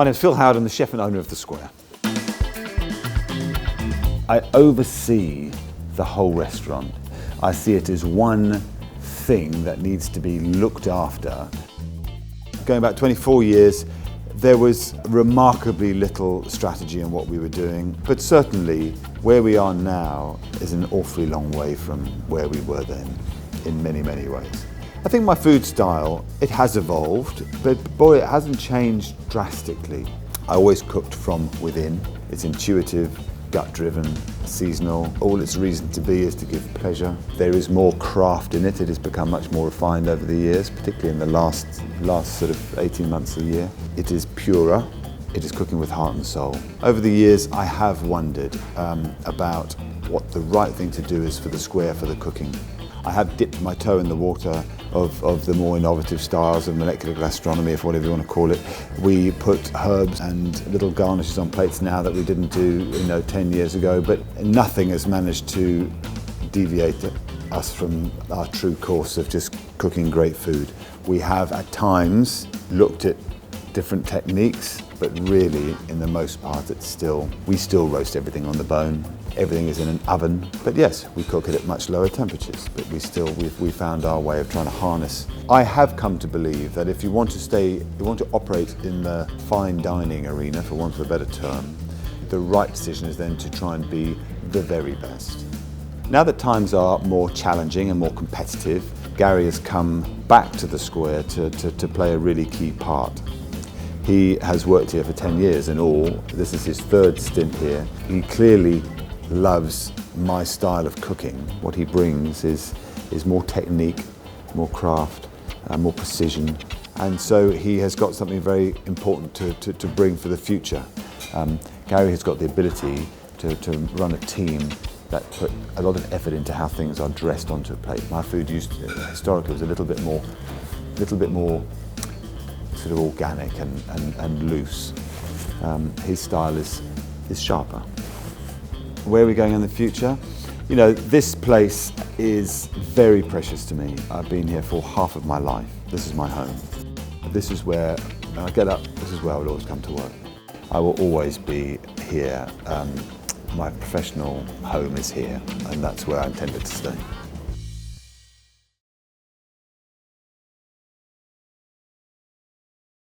My name's Phil Howard, I'm the chef and owner of The Square. I oversee the whole restaurant. I see it as one thing that needs to be looked after. Going back 24 years, there was remarkably little strategy in what we were doing, but certainly where we are now is an awfully long way from where we were then, in many, many ways. I think my food style, it has evolved, but boy, it hasn't changed drastically. I always cooked from within. It's intuitive, gut-driven, seasonal. All its reason to be is to give pleasure. There is more craft in it. It has become much more refined over the years, particularly in the last sort of 18 months a year. It is purer. It is cooking with heart and soul. Over the years, I have wondered about what the right thing to do is for The Square for the cooking. I have dipped my toe in the water of the more innovative styles of molecular gastronomy, if whatever you want to call it. We put herbs and little garnishes on plates now that we didn't do 10 years ago, but nothing has managed to deviate us from our true course of just cooking great food. We have at times looked at different techniques, but really, in the most part, we still roast everything on the bone. Everything is in an oven, but yes, we cook it at much lower temperatures, but we found our way of trying to harness. I have come to believe that if you want to operate in the fine dining arena, for want of a better term, the right decision is then to try and be the very best. Now that times are more challenging and more competitive, Gary has come back to The Square to play a really key part. He has worked here for 10 years in all. This is his third stint here. He clearly loves my style of cooking. What he brings is more technique, more craft, more precision. And so he has got something very important to bring for the future. Gary has got the ability to run a team that put a lot of effort into how things are dressed onto a plate. My food historically was a little bit more sort of organic and loose. His style is sharper. Where are we going in the future? This place is very precious to me. I've been here for half of my life. This is my home. This is where, when I get up, this is where I will always come to work. I will always be here. My professional home is here, and that's where I intended to stay.